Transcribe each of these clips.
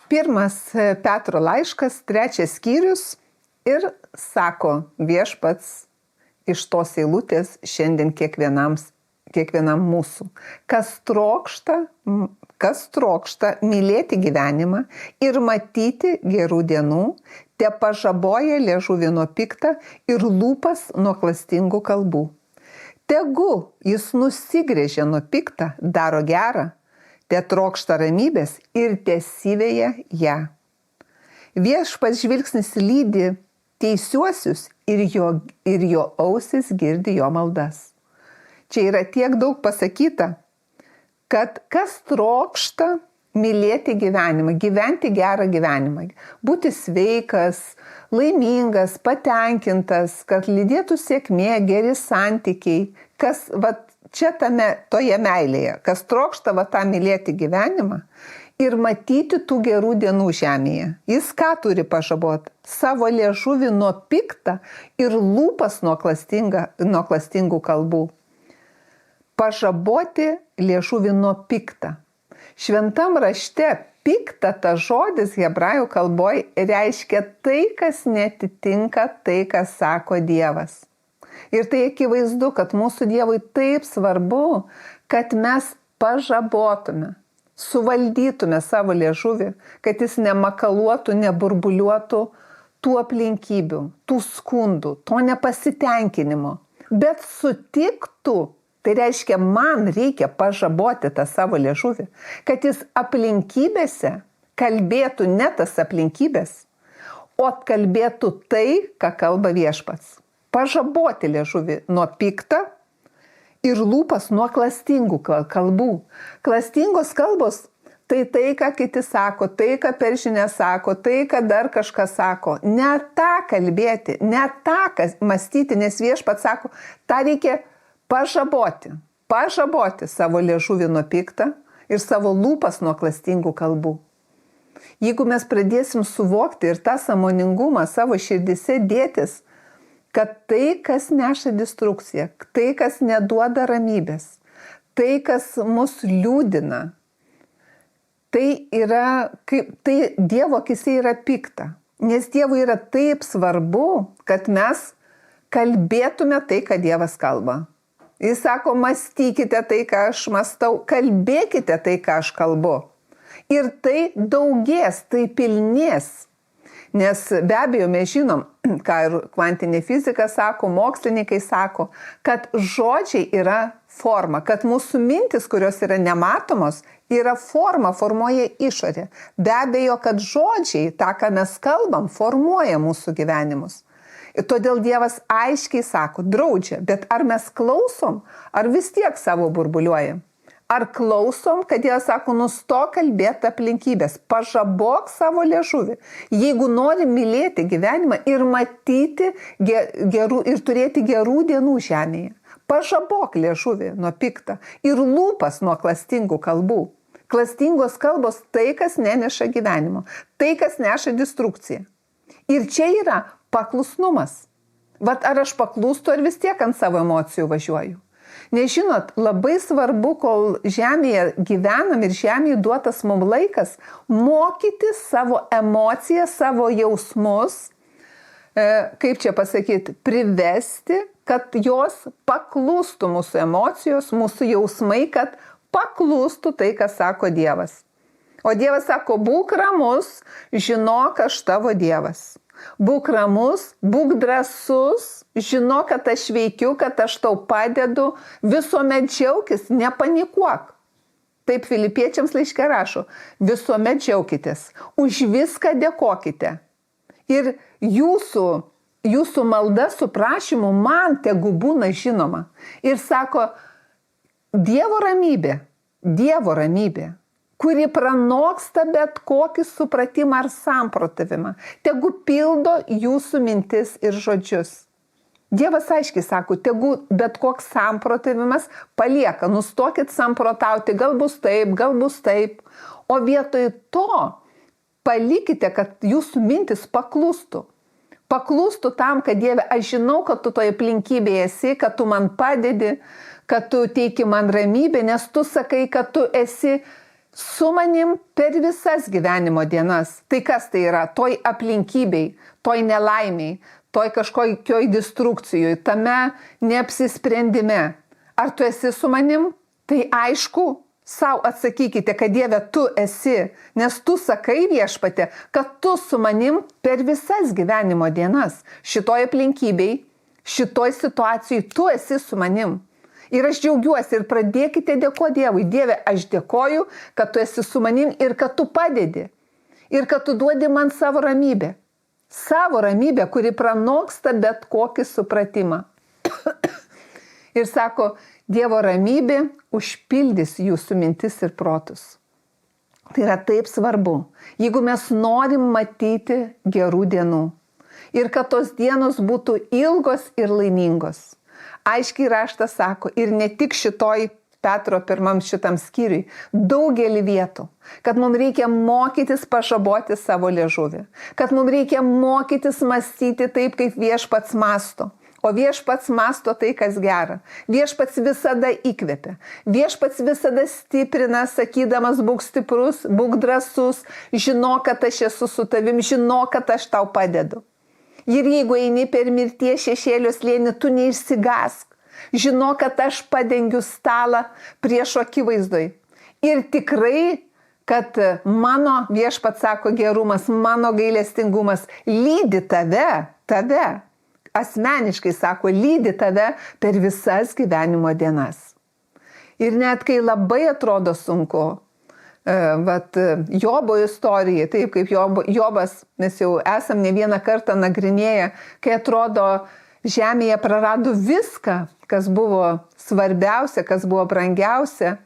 Pirmas Petro laiškas, 3 skyrius ir sako viešpats iš tos eilutės šiandien kiekvienam mūsų. Kas trokšta mylėti gyvenimą ir matyti gerų dienų, te pažaboja liežuvį nuo piktą ir lūpas nuo klastingų kalbų. Tegu jis nusigrėžia nuo piktą, daro gerą, te trokšta ramybės ir tesiveja ją. Viešpats žvilgsnis lydi teisiuosius ir jo ausis girdi jo maldas. Čia yra tiek daug pasakyta, kad kas trokšta mylėti gyvenimą, gyventi gerą gyvenimą, būti sveikas, laimingas, patenkintas, kad lydėtų sėkmė, geri santykiai, kas čia toje meilėje, kas trokšta tą mylėti gyvenimą ir matyti tų gerų dienų žemėje. Jis ką turi pažaboti? Savo liežuvį nuo piktą ir lūpas nuo klastingų kalbų. Pažaboti liežuvį nuo piktą. Šventam rašte pikta ta žodis hebrajų kalboje reiškia tai, kas netitinka tai, kas sako Dievas. Ir tai akivaizdu, kad mūsų Dievui taip svarbu, kad mes pažabotume, suvaldytume savo liežuvį, kad jis nemakaluotų, neburbuliuotų tų aplinkybių, tų skundų, to nepasitenkinimo, bet sutiktų. Tai reiškia, man reikia pažaboti tą savo liežuvį, kad jis aplinkybėse kalbėtų ne tas aplinkybės, o kalbėtų tai, ką kalba viešpats. Pažaboti liežuvį nuo piktą ir lūpas nuo klastingų kalbų. Klastingos kalbos tai, ką kiti sako, tai, ką per žinią sako, tai, ką dar kažkas sako. Ne tą kalbėti, ne tą mąstyti, nes viešpats sako, tą reikia pažaboti savo liežuvį nuo piktą ir savo lūpas nuo klastingų kalbų. Jeigu mes pradėsim suvokti ir tą sąmoningumą savo širdise dėtis, kad tai, kas neša destrukciją, tai, kas neduoda ramybės, tai, kas mus liūdina, tai Dievo akyse yra pikta. Nes Dievui yra taip svarbu, kad mes kalbėtume tai, ką Dievas kalba. Jis sako, mąstykite tai, ką aš mąstau, kalbėkite tai, ką aš kalbu. Ir tai daugės, tai pilnės. Nes be abejo mes žinom, ką ir kvantinė fizika sako, mokslininkai sako, kad žodžiai yra forma, kad mūsų mintis, kurios yra nematomos, yra forma, formuoja išorę. Be abejo, kad žodžiai, tą, ką mes kalbam, formuoja mūsų gyvenimus. Ir todėl Dievas aiškiai sako, draudžia, bet ar mes klausom, ar vis tiek savo burbuliuojam? Ar klausom, kad Dievas sako, nustok kalbėti aplinkybės, pažabok savo liežuvį. Jeigu nori mylėti gyvenimą ir matyti ir turėti gerų dienų žemėje, pažabok liežuvį nuo piktą ir lūpas nuo klastingų kalbų. Klastingos kalbos tai, kas neneša gyvenimo, tai, kas neša destrukciją. Ir čia yra paklusnumas. Ar aš paklūstu, ar vis tiek ant savo emocijų važiuoju? Nes žinot, labai svarbu, kol žemėje gyvenam ir žemėje duotas mums laikas, mokyti savo emocijas, savo jausmus, kaip čia pasakyti, privesti, kad jos paklūstų mūsų emocijos, mūsų jausmai, kad paklūstų tai, ką sako Dievas. O Dievas sako, būk ramus, žinok, aš tavo Dievas. Būk ramus, būk drąsus, žinok, kad aš veikiu, kad aš tau padedu, visuomet džiaukis, nepanikuok. Taip Filipiečiams laiške rašo, visuomet džiaukitės, už viską dėkokite. Ir jūsų malda su prašymu man tegu būna žinoma. Ir sako, Dievo ramybė, kuri pranoksta bet kokį supratimą ar samprotavimą, tegu pildo jūsų mintis ir žodžius. Dievas aiškiai sako, tegu bet koks samprotavimas palieka, nustokit samprotauti, gal bus taip, o vietoj to palikite, kad jūsų mintis paklūstų. Paklūstų tam, kad Dieve, aš žinau, kad tu toje aplinkybėje esi, kad tu man padedi, kad tu teiki man ramybę, nes tu sakai, kad tu esi su manim per visas gyvenimo dienas. Tai kas tai yra? Toj aplinkybei, toj nelaimiai, toj kažkokioj destrukcijoj, tame neapsisprendime. Ar tu esi su manim? Tai aišku, sau atsakykite, kad Dieve tu esi, nes tu sakai, Viešpatie, kad tu su manim per visas gyvenimo dienas. Šitoj aplinkybei, šitoj situacijai tu esi su manim. Ir aš džiaugiuosi ir pradėkite dėkoti Dievui. Dieve, aš dėkoju, kad tu esi su manim ir kad tu padedi. Ir kad tu duodi man savo ramybę. Savo ramybę, kuri pranoksta bet kokį supratimą. Ir sako, Dievo ramybė užpildys jūsų mintis ir protus. Tai yra taip svarbu, jeigu mes norim matyti gerų dienų. Ir kad tos dienos būtų ilgos ir laimingos. Aiškiai raštas sako, ir ne tik šitoj Petro pirmam šitam skyriui, daugelį vietų, kad mums reikia mokytis pažaboti savo liežuvį, kad mums reikia mokytis mąstyti taip, kaip Viešpats mąsto. O Viešpats mąsto tai, kas gera. Viešpats visada įkvepia. Viešpats visada stiprina, sakydamas, būk stiprus, būk drąsus, žinok, kad aš esu su tavim, žinok, kad aš tau padedu. Ir jeigu eini per mirties šešėlio slėnį, tu neišsigąsk. Žinok, kad aš padengiu stalą priešo akivaizdoj. Ir tikrai, kad mano, Viešpats sako, gerumas, mano gailestingumas lydi tave, asmeniškai sako, lydi tave per visas gyvenimo dienas. Ir net kai labai atrodo sunku, Jobo istorija, taip kaip Jobas, mes jau esam ne vieną kartą nagrinėję, kai atrodo žemėje prarado viską, kas buvo svarbiausia, kas buvo brangiausia,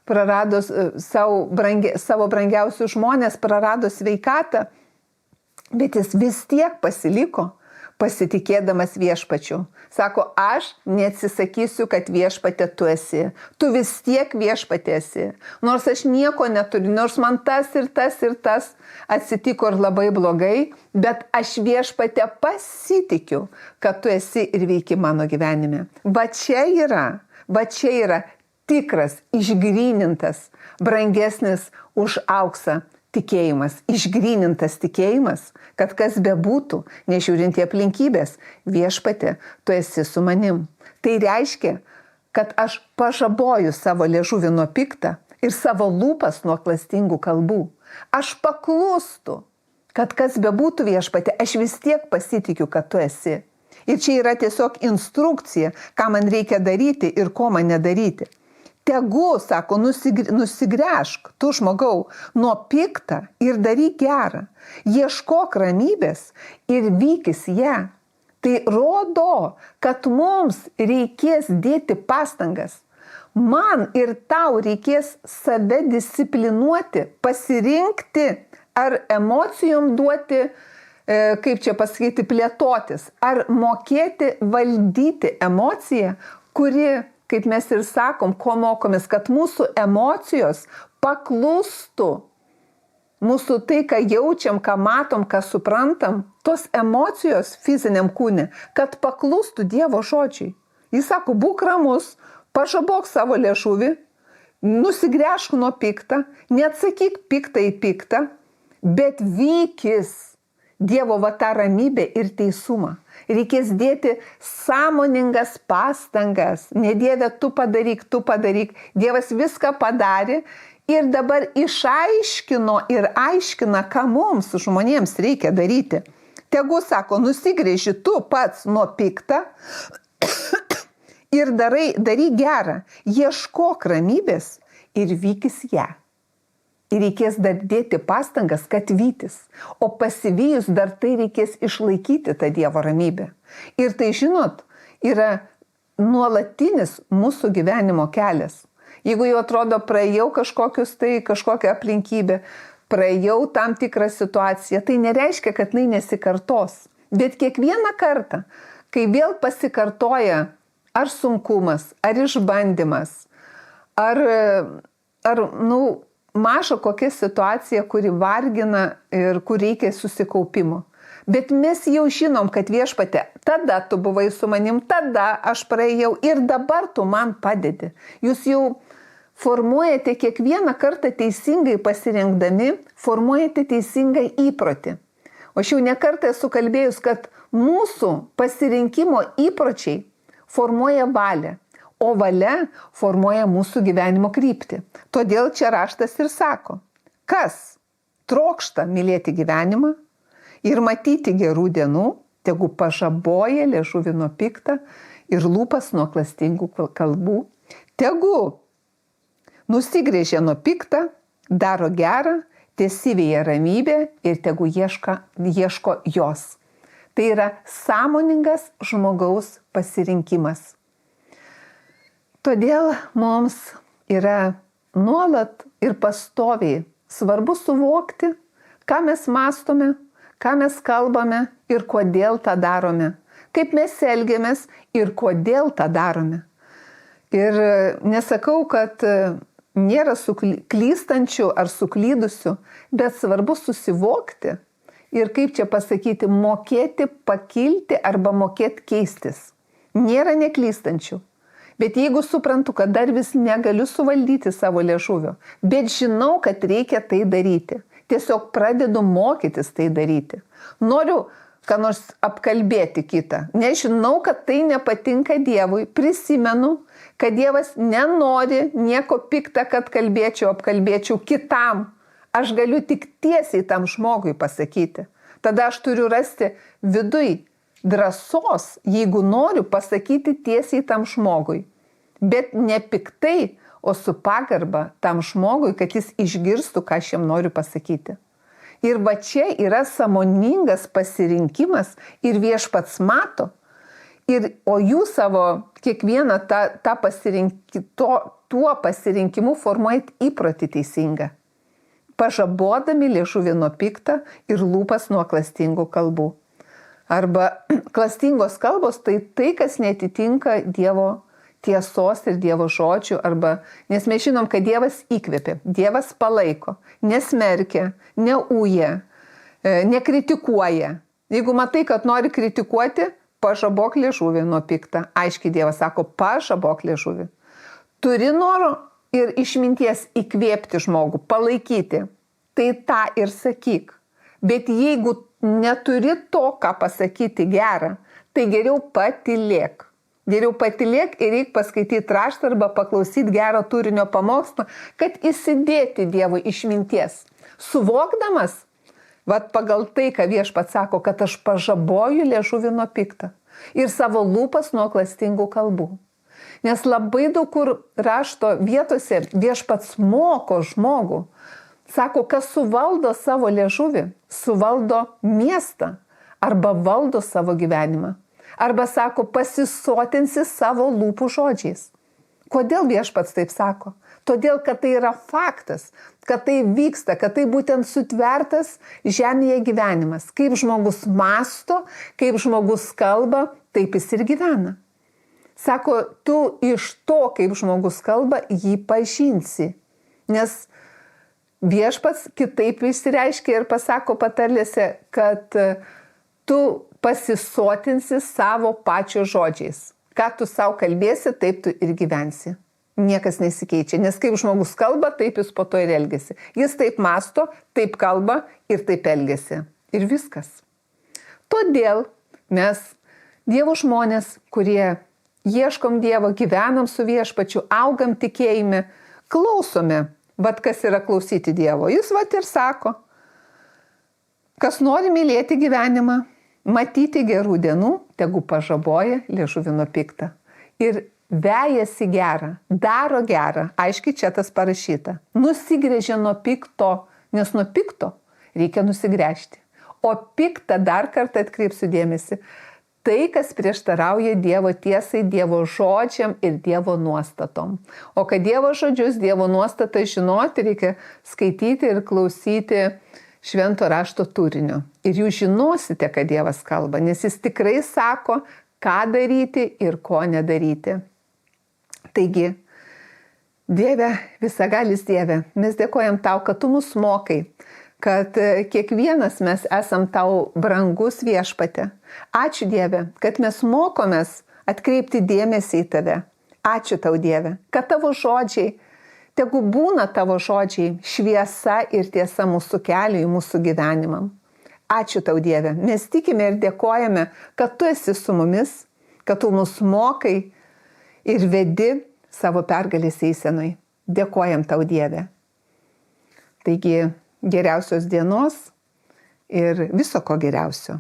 prarado savo brangiausius žmonės, prarado sveikatą, bet jis vis tiek pasiliko, pasitikėdamas Viešpačiu. Sako, aš neatsisakysiu, kad Viešpate tu esi. Tu vis tiek Viešpate esi. Nors aš nieko neturiu, nors man tas ir tas atsitiko ir labai blogai, bet aš Viešpate pasitikiu, kad tu esi ir veiki mano gyvenime. Va čia yra tikras, išgrynintas, brangesnis už auksą tikėjimas, išgrynintas tikėjimas, kad kas bebūtų, nežiūrint į aplinkybės, Viešpatie, tu esi su manim. Tai reiškia, kad aš pažaboju savo liežuvį nuo piktą ir savo lūpas nuo klastingų kalbų. Aš paklūstu, kad kas bebūtų, Viešpatie, aš vis tiek pasitikiu, kad tu esi. Ir čia yra tiesiog instrukcija, ką man reikia daryti ir ko man nedaryti. Tegu, sako, nusigręžk, tu žmogau, nuo piktą ir daryk gerą. Ieškok ramybės ir vykis ją. Tai rodo, kad mums reikės dėti pastangas. Man ir tau reikės save disciplinuoti, pasirinkti, ar emocijom duoti, kaip čia pasakyti, plėtotis, ar mokėti valdyti emociją, kuri, kaip mes ir sakom, ko mokomės, kad mūsų emocijos paklustų. Mūsų tai, ką jaučiam, ką matom, ką suprantam, tos emocijos fiziniam kūne, kad paklustų Dievo žodžiai. Jis sako, būk ramus, pažabok savo liežuvį, nusigręžk nuo piktą, neatsakyk piktą į piktą, bet vykis Dievo va tą ramybę ir teisumą. Reikės dėti sąmoningas pastangas. Ne Dieve, tu padaryk. Dievas viską padarė ir dabar išaiškino ir aiškina, ką mums žmonėms reikia daryti. Tegu, sako, nusigręži tu pats nuo piktą ir daryk gerą. Ieškok ramybės ir vykis ją. Ir reikės dar dėti pastangas, kad vytis. O pasivijus dar tai reikės išlaikyti tą Dievo ramybę. Ir tai, žinot, yra nuolatinis mūsų gyvenimo kelias. Jeigu jau atrodo praėjau kažkokią aplinkybę, praėjau tam tikrą situaciją, tai nereiškia, kad tai nesikartos. Bet kiekvieną kartą, kai vėl pasikartoja ar sunkumas, ar išbandymas, ar maža kokia situacija, kuri vargina ir kur reikia susikaupimo. Bet mes jau žinom, kad Viešpatie, tada tu buvai su manim, tada aš praėjau ir dabar tu man padedi. Jūs jau formuojate kiekvieną kartą teisingai pasirinkdami, formuojate teisingą įprotį. O aš jau nekartą esu kalbėjus, kad mūsų pasirinkimo įpročiai formuoja valią, o valia formuoja mūsų gyvenimo kryptį. Todėl čia raštas ir sako, kas trokšta mylėti gyvenimą ir matyti gerų dienų, tegu pažaboja liežuvį nuo piktą ir lūpas nuo klastingų kalbų, tegu nusigrėžia nuo piktą, daro gerą, tiesyvėje ramybė ir tegu ieško jos. Tai yra sąmoningas žmogaus pasirinkimas. Todėl mums yra nuolat ir pastoviai svarbu suvokti, ką mes mąstome, ką mes kalbame ir kodėl tą darome, kaip mes elgiamės ir kodėl tą darome. Ir nesakau, kad nėra klystančių ar suklydusių, bet svarbu susivokti ir, kaip čia pasakyti, mokėti pakilti arba mokėti keistis. Nėra neklystančių. Bet jeigu suprantu, kad dar vis negaliu suvaldyti savo liežuvio, bet žinau, kad reikia tai daryti, tiesiog pradedu mokytis tai daryti. Noriu ką nors apkalbėti kitą. Nežinau, kad tai nepatinka Dievui. Prisimenu, kad Dievas nenori nieko pikta, kad apkalbėčiau kitam. Aš galiu tik tiesiai tam žmogui pasakyti. Tada aš turiu rasti viduj drąsos, jeigu noriu pasakyti tiesiai tam žmogui. Bet ne piktai, o su pagarba tam žmogui, kad jis išgirstų, ką aš jam noriu pasakyti. Ir va čia yra sąmoningas pasirinkimas ir Viešpats mato. O jūs savo kiekvieną tuo pasirinkimu formuojat įprotį teisingą. Pažabodami liežuvį nuo piktą ir lūpas nuo klastingų kalbų. Arba klastingos kalbos tai, kas netitinka Dievo tiesos ir Dievo žodžių, nes mes žinom, kad Dievas įkvėpė, Dievas palaiko, nesmerkia, neuja, nekritikuoja. Jeigu matai, kad nori kritikuoti, pažabok liežuvį nuo piktą. Aiškiai Dievas sako, pažabok liežuvį. Turi noro ir išminties įkvėpti žmogų, palaikyti, tai tą ir sakyk. Bet jeigu neturi to, ką pasakyti gerą, tai geriau patylėk. Geriau patylėk ir reik paskaityti raštą arba paklausyti gero turinio pamokslą, kad įsidėti Dievui išminties. Suvokdamas, pagal tai, ką Viešpats sako, kad aš pažaboju liežuvį nuo piktą ir savo lūpas nuo klastingų kalbų. Nes labai daug kur rašto vietose Viešpats moko žmogų. Sako, kas suvaldo savo liežuvį, suvaldo miestą arba valdo savo gyvenimą. Arba sako, pasisotinsi savo lūpų žodžiais. Kodėl Viešpats taip sako? Todėl, kad tai yra faktas, kad tai vyksta, kad tai būtent sutvertas žemėje gyvenimas. Kaip žmogus mąsto, kaip žmogus kalba, taip jis ir gyvena. Sako, tu iš to, kaip žmogus kalba, jį pažinsi. Nes Viešpats kitaip išsireiškia ir pasako patarlėse, kad tu pasisotinsi savo pačio žodžiais. Ką tu savo kalbėsi, taip tu ir gyvensi. Niekas nesikeičia, nes kaip žmogus kalba, taip jis po to ir elgiasi. Jis taip mąsto, taip kalba ir taip elgiasi. Ir viskas. Todėl mes, Dievo žmonės, kurie ieškom Dievo, gyvenam su Viešpačiu, augam tikėjime, klausome, kas yra klausyti Dievo. Jis ir sako, kas nori mylėti gyvenimą, matyti gerų dienų, tegu pažaboja liežuvį nuo piktą. Ir vejasi gerą, daro gerą, aiškiai čia tas parašyta. Nusigrėžia nuo pikto, nes nuo pikto reikia nusigręžti. O piktą dar kartą atkreipsiu dėmesį. Tai, kas prieštarauja Dievo tiesai, Dievo žodžiam ir Dievo nuostatom. O kad Dievo žodžius, Dievo nuostatą žinoti, reikia skaityti ir klausyti švento rašto turinio. Ir jūs žinosite, kad Dievas kalba, nes jis tikrai sako, ką daryti ir ko nedaryti. Taigi, Dieve, visagalis Dieve, mes dėkojam tau, kad tu mus mokai, kad kiekvienas mes esam tau brangus Viešpate. Ačiū Dieve, kad mes mokomės atkreipti dėmesį į tave. Ačiū tau Dieve, kad tavo žodžiai Tegu būna tavo žodžiai šviesa ir tiesa mūsų keliui, mūsų gyvenimam. Ačiū tau, Dieve. Mes tikime ir dėkojame, kad tu esi su mumis, kad tu mus mokai ir vedi savo pergalės eisenui. Dėkojam tau, Dieve. Taigi, geriausios dienos ir viso ko geriausio.